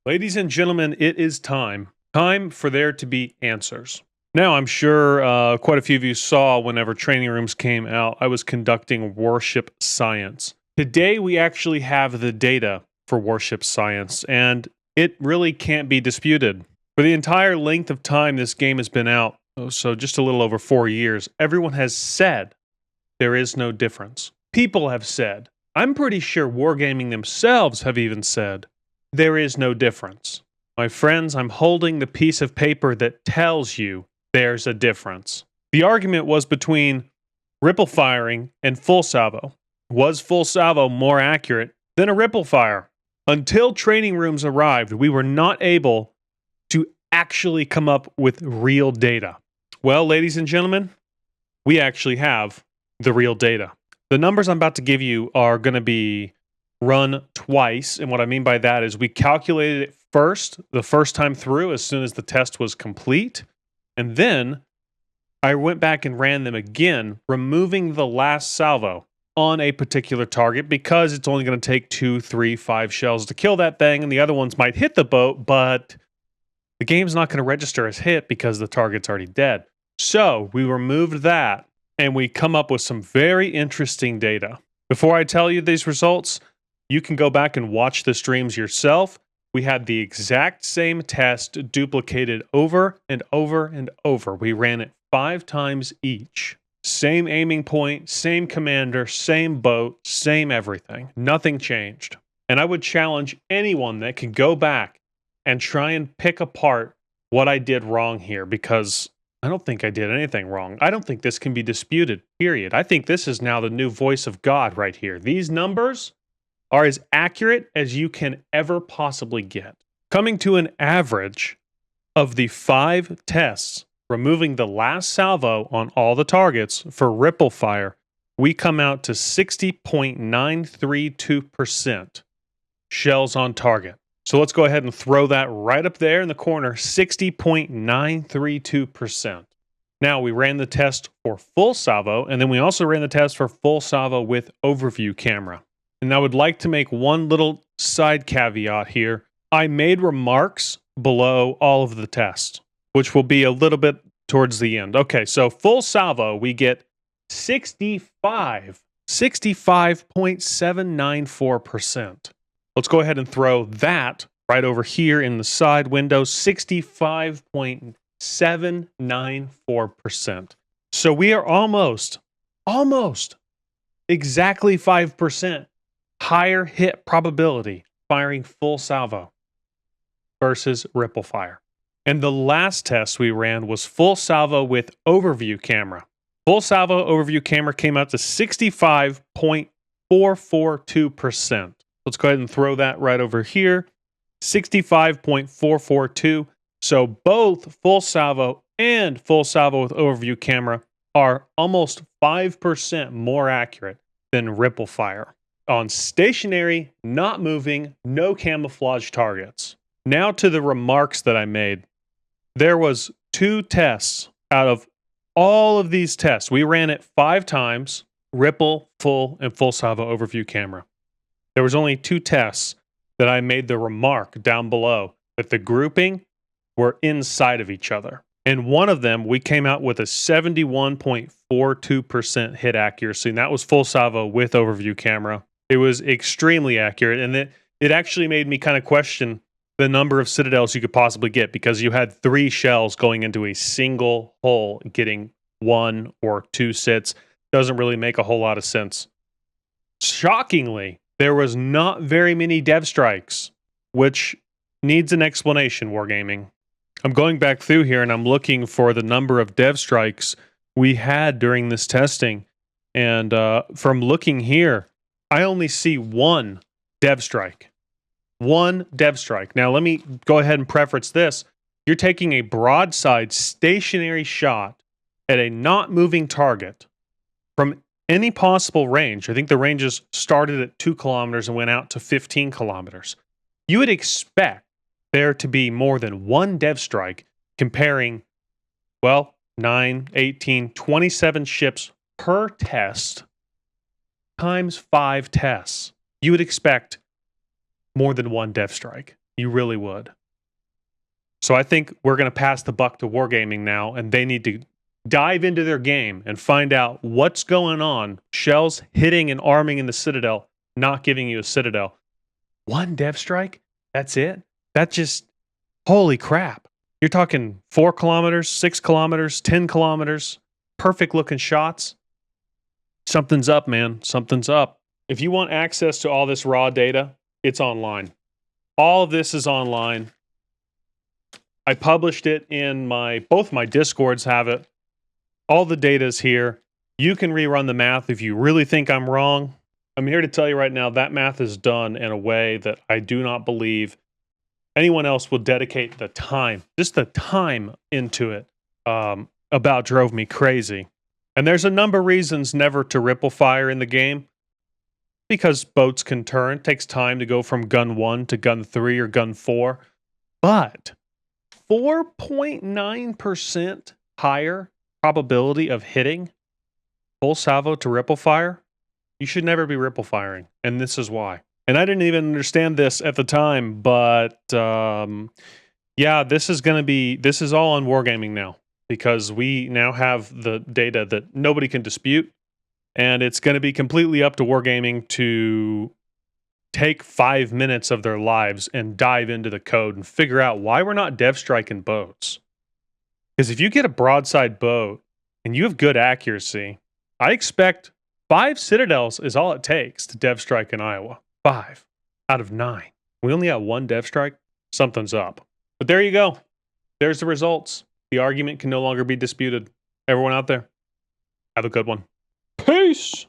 Ladies and gentlemen, it is time. Time for there to be answers. Now, I'm sure quite a few of you saw whenever training rooms came out, I was conducting warship science. Today, we actually have the data for warship science, and it really can't be disputed. For the entire length of time this game has been out, so just a little over 4 years, everyone has said there is no difference. People have said, I'm pretty sure Wargaming themselves have even said, there is no difference. My friends, I'm holding the piece of paper that tells you there's a difference. The argument was between ripple firing and full salvo. Was full salvo more accurate than a ripple fire? Until training rooms arrived, we were not able to actually come up with real data. Well, ladies and gentlemen, we actually have the real data. The numbers I'm about to give you are going to be run twice, and what I mean by that is we calculated it first, the first time through as soon as the test was complete, and then I went back and ran them again, removing the last salvo on a particular target because it's only going to take 2, 3, 5 shells to kill that thing, and the other ones might hit the boat, but the game's not going to register as hit because the target's already dead. So we removed that, and we come up with some very interesting data. Before I tell you these results, you can go back and watch the streams yourself. We had the exact same test duplicated over and over and over. We ran it 5 times each. Same aiming point, same commander, same boat, same everything. Nothing changed. And I would challenge anyone that could go back and try and pick apart what I did wrong here, because I don't think I did anything wrong. I don't think this can be disputed, period. I think this is now the new voice of God right here. These numbers are as accurate as you can ever possibly get. Coming to an average of the 5 tests, removing the last salvo on all the targets for ripple fire, we come out to 60.932% shells on target. So let's go ahead and throw that right up there in the corner, 60.932%. Now, we ran the test for full salvo, and then we also ran the test for full salvo with overview camera. And I would like to make one little side caveat here. I made remarks below all of the tests, which will be a little bit towards the end. Okay, so full salvo, we get 65.794%. Let's go ahead and throw that right over here in the side window, 65.794%. So we are almost exactly 5% higher hit probability firing full salvo versus ripple fire. And the last test we ran was full salvo with overview camera. Full salvo overview camera came out to 65.442%. Let's go ahead and throw that right over here, 65.442. So both full salvo and full salvo with overview camera are almost 5% more accurate than ripple fire on stationary, not moving, no camouflage targets. Now to the remarks that I made. There was 2 tests out of all of these tests. We ran it 5 times, ripple, full, and full salvo overview camera. There was only 2 tests that I made the remark down below that the grouping were inside of each other. And one of them, we came out with a 71.42% hit accuracy, and that was full salvo with overview camera. It was extremely accurate, and it actually made me kind of question the number of citadels you could possibly get, because you had 3 shells going into a single hole, getting 1 or 2 sits. Doesn't really make a whole lot of sense. Shockingly, there was not very many dev strikes, which needs an explanation, Wargaming. I'm going back through here and I'm looking for the number of dev strikes we had during this testing. And from looking here, I only see 1 dev strike. 1 dev strike. Now, let me go ahead and preface this. You're taking a broadside stationary shot at a not moving target from any possible range. I think the ranges started at 2 kilometers and went out to 15 kilometers. You would expect there to be more than 1 dev strike comparing, 9, 18, 27 ships per test times 5 tests. You would expect more than 1 dev strike. You really would. So I think we're going to pass the buck to Wargaming now, and they need to dive into their game and find out what's going on. Shells hitting and arming in the Citadel, not giving you a Citadel. One dev strike? That's it? That just, holy crap. You're talking 4 kilometers, 6 kilometers, 10 kilometers, perfect looking shots. Something's up, man. Something's up. If you want access to all this raw data, it's online. All of this is online. I published it in both my Discords have it. All the data is here. You can rerun the math if you really think I'm wrong. I'm here to tell you right now that math is done in a way that I do not believe anyone else will dedicate the time, just the time into it. About drove me crazy. And there's a number of reasons never to ripple fire in the game. Because boats can turn. It takes time to go from gun 1 to gun 3 or gun 4. But 4.9% higher probability of hitting full salvo to ripple fire. You should never be ripple firing. And this is why. And I didn't even understand this at the time, but yeah, this is all on Wargaming now because we now have the data that nobody can dispute. And it's going to be completely up to Wargaming to take 5 minutes of their lives and dive into the code and figure out why we're not dev striking boats. Because if you get a broadside boat and you have good accuracy, I expect 5 Citadels is all it takes to dev strike in Iowa. 5 out of 9. We only got 1 dev strike. Something's up. But there you go. There's the results. The argument can no longer be disputed. Everyone out there, have a good one. Peace.